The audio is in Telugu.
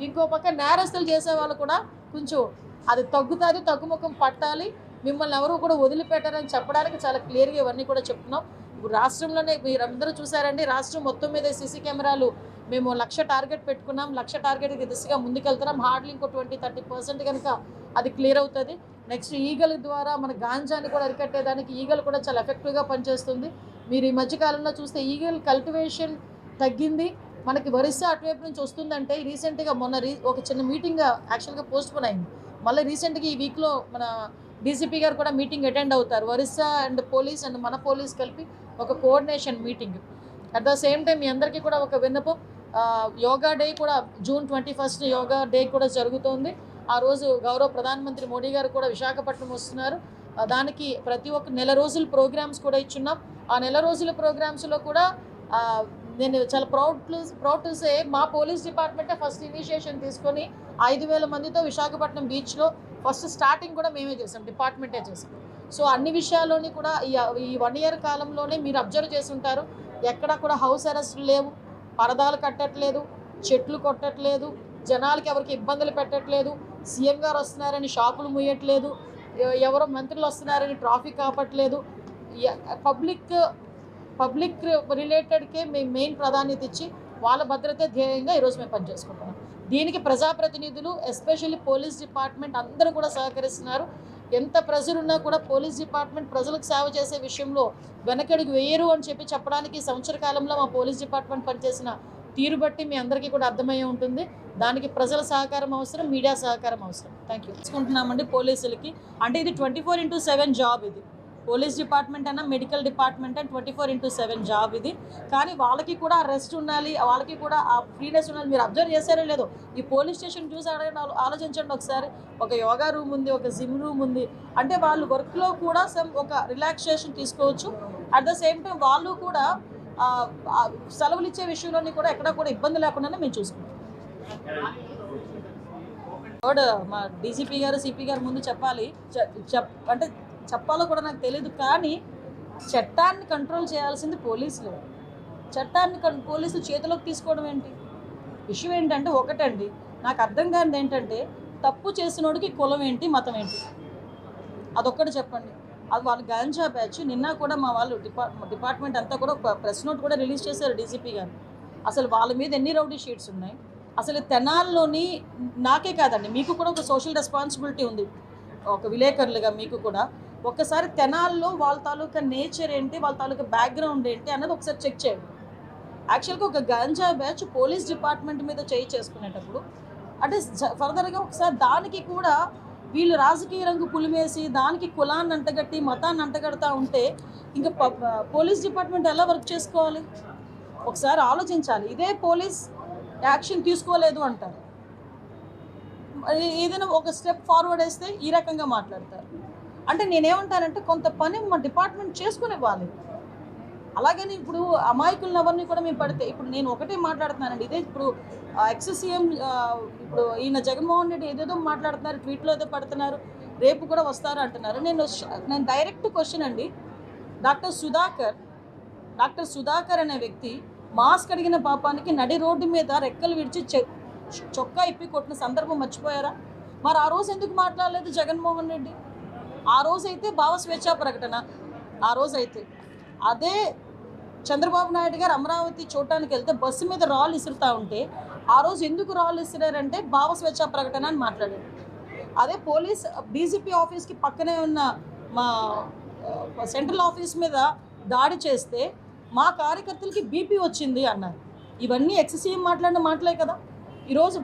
ఇంకో పక్క నేరస్తులు చేసే వాళ్ళు కూడా కొంచెం అది తగ్గుతుంది, తగ్గుముఖం పట్టాలి, మిమ్మల్ని ఎవరు కూడా వదిలిపెట్టారని చెప్పడానికి చాలా క్లియర్గా ఇవన్నీ కూడా చెప్తున్నాం. ఇప్పుడు రాష్ట్రంలోనే మీరు అందరూ చూసారండి, రాష్ట్రం మొత్తం మీద సీసీ కెమెరాలు మేము 1,00,000 టార్గెట్ పెట్టుకున్నాం. 1,00,000 టార్గెట్కి దిశగా ముందుకెళ్తున్నాం. హార్డ్లీ ఇంకో 20-30% కనుక అది క్లియర్ అవుతుంది. నెక్స్ట్ ఈగల ద్వారా మన గాంజాని కూడా అరికట్టేదానికి ఈగలు కూడా చాలా ఎఫెక్టివ్గా పనిచేస్తుంది. మీరు ఈ మధ్యకాలంలో చూస్తే ఈగల్ కల్టివేషన్ తగ్గింది. మనకి ఒరిస్సా అటువైపు నుంచి వస్తుందంటే రీసెంట్గా ఒక చిన్న మీటింగ్ యాక్చువల్గా పోస్ట్పోన్ అయింది. మళ్ళీ రీసెంట్గా ఈ వీక్లో మన డీసీపీ గారు కూడా మీటింగ్ అటెండ్ అవుతారు. ఒరిస్సా అండ్ పోలీస్ అండ్ మన పోలీస్ కలిపి ఒక coordination meeting. At the same time మీ అందరికీ కూడా ఒక విన్నపం, యోగా డే కూడా June 21 యోగా డే కూడా జరుగుతోంది. ఆ రోజు గౌరవ ప్రధానమంత్రి మోడీ గారు కూడా విశాఖపట్నం వస్తున్నారు. దానికి ప్రతి ఒక్క నెల రోజుల ప్రోగ్రామ్స్ కూడా ఇచ్చున్నాం. ఆ నెల రోజుల ప్రోగ్రామ్స్లో కూడా నేను చాలా ప్రౌడ్ టు సే మా పోలీస్ డిపార్ట్మెంటే ఫస్ట్ ఇనిషియేషన్ తీసుకొని 5,000 మందితో విశాఖపట్నం బీచ్లో ఫస్ట్ స్టార్టింగ్ కూడా మేమే చేసాం, డిపార్ట్మెంటే చేసాం. సో అన్ని విషయాల్లోని కూడా ఈ 1 year కాలంలోనే మీరు అబ్జర్వ్ చేసి ఉంటారు, ఎక్కడా కూడా హౌస్ అరెస్టులు లేవు, పరదాలు కట్టట్లేదు, చెట్లు కొట్టట్లేదు, జనాలకి ఎవరికి ఇబ్బందులు పెట్టట్లేదు, సీఎం గారు వస్తున్నారని షాపులు ముయ్యట్లేదు, ఎవరో మంత్రులు వస్తున్నారని ట్రాఫిక్ ఆపట్లేదు. పబ్లిక్ రిలేటెడ్కే మేము మెయిన్ ప్రాధాన్యత ఇచ్చి వాళ్ళ భద్రతే ధ్యేయంగా ఈరోజు మేము పనిచేసుకుంటున్నాం. దీనికి ప్రజాప్రతినిధులు ఎస్పెషల్లీ పోలీస్ డిపార్ట్మెంట్ అందరూ కూడా సహకరిస్తున్నారు. ఎంత ప్రెజర్ ఉన్నా కూడా పోలీస్ డిపార్ట్మెంట్ ప్రజలకు సేవ చేసే విషయంలో వెనకడుగు వేయరు అని చెప్పడానికి సంవత్సర కాలంలో మా పోలీస్ డిపార్ట్మెంట్ పనిచేసిన తీరు బట్టి మీ అందరికీ కూడా అర్థమయ్యే ఉంటుంది. దానికి ప్రజల సహకారం అవసరం, మీడియా సహకారం అవసరం. Thank you. తీసుకుంటున్నామండి పోలీసులకి. అంటే ఇది 24/7 జాబ్. ఇది పోలీస్ డిపార్ట్మెంట్ అన్న, మెడికల్ డిపార్ట్మెంట్ అని 24/7 జాబ్ ఇది. కానీ వాళ్ళకి కూడా రెస్ట్ ఉండాలి, వాళ్ళకి కూడా ఆ ఫ్రీనెస్ ఉండాలి. మీరు అబ్జర్వ్ చేశారో లేదో, ఈ పోలీస్ స్టేషన్ చూసి ఆలోచించండి ఒకసారి. ఒక యోగా రూమ్ ఉంది, ఒక జిమ్ రూమ్ ఉంది. అంటే వాళ్ళు వర్క్లో కూడా ఒక రిలాక్సేషన్ తీసుకోవచ్చు. అట్ ద సేమ్ టైం వాళ్ళు కూడా సెలవులు ఇచ్చే విషయంలోని కూడా ఎక్కడా కూడా ఇబ్బంది లేకుండానే మేము చూసుకుంటాం. మా డీజీపీ గారు, సిపి గారు ముందు చెప్పాలి, అంటే చెప్పాలో కూడా నాకు తెలియదు. కానీ చట్టాన్ని కంట్రోల్ చేయాల్సింది పోలీసులు. చట్టాన్ని పోలీసులు చేతిలోకి తీసుకోవడం ఏంటి? విషయం ఏంటంటే ఒకటండి, నాకు అర్థం కానిది ఏంటంటే, తప్పు చేసినోడికి కులం ఏంటి, మతం ఏంటి, అదొక్కటి చెప్పండి. అది వాళ్ళు గాంజా బ్యాచ్. నిన్న కూడా మా వాళ్ళు డిపార్ట్మెంట్ అంతా కూడా ప్రెస్ నోట్ కూడా రిలీజ్ చేశారు డీజీపీ గారు. అసలు వాళ్ళ మీద ఎన్ని రౌడీ షీట్స్ ఉన్నాయి, అసలు తెనాల్లోని నాకే కాదండి, మీకు కూడా ఒక సోషల్ రెస్పాన్సిబిలిటీ ఉంది, ఒక విలేకరులుగా మీకు కూడా. ఒక్కసారి తెనాల్లో వాళ్ళ తాలూకా నేచర్ ఏంటి, వాళ్ళ తాలూకా బ్యాక్గ్రౌండ్ ఏంటి అన్నది ఒకసారి చెక్ చేయండి. యాక్చువల్గా ఒక గాంజా బ్యాచ్ పోలీస్ డిపార్ట్మెంట్ మీద చేసుకునేటప్పుడు అంటే ఫర్దర్గా ఒకసారి దానికి కూడా వీళ్ళు రాజకీయ రంగు పులిమేసి దానికి కులాన్ని అంటగట్టి మతాన్ని అంటగడతా ఉంటే ఇంకా పోలీస్ డిపార్ట్మెంట్ ఎలా వర్క్ చేసుకోవాలి? ఒకసారి ఆలోచించాలి. ఇదే పోలీస్ యాక్షన్ తీసుకోలేదు అంటారు, ఏదైనా ఒక స్టెప్ ఫార్వర్డ్ వేస్తే ఈ రకంగా మాట్లాడతారు. అంటే నేనేమంటానంటే కొంత పని మా డిపార్ట్మెంట్ చేసుకునివ్వాలి. అలాగని ఇప్పుడు అమాయకులను ఎవరిని కూడా మేము పడితే, ఇప్పుడు నేను ఒకటే మాట్లాడుతున్నానండి, ఇదే ఇప్పుడు ఎక్స్-సీఎం ఇప్పుడు ఈయన జగన్మోహన్ రెడ్డి ఏదేదో మాట్లాడుతున్నారు, ట్వీట్లో ఏదో పడుతున్నారు, రేపు కూడా వస్తారు అంటున్నారు. నేను డైరెక్ట్ క్వశ్చన్ అండి, డాక్టర్ సుధాకర్ అనే వ్యక్తి మాస్క్ అడిగిన పాపానికి నడి రోడ్డు మీద రెక్కలు విడిచి చొక్కా ఇప్పి కొట్టిన సందర్భం మర్చిపోయారా? మరి ఆ రోజు ఎందుకు మాట్లాడలేదు జగన్మోహన్ రెడ్డి? ఆ రోజైతే భావ స్వేచ్ఛా ప్రకటన, ఆ రోజైతే అదే చంద్రబాబు నాయుడు గారు అమరావతి చూడటానికి వెళ్తే బస్సు మీద రాళ్ళు ఇసురుతూ ఉంటే ఆ రోజు ఎందుకు రాళ్ళు ఇసిరారంటే భావ స్వేచ్ఛా ప్రకటన అని మాట్లాడారు. అదే పోలీస్ డీజీపీ ఆఫీస్కి పక్కనే ఉన్న మా సెంట్రల్ ఆఫీస్ మీద దాడి చేస్తే మా కార్యకర్తలకి బీపీ వచ్చింది అన్నారు. ఇవన్నీ ఎక్స్-సీఎం మాట్లాడిన మాటలే కదా. ఈరోజు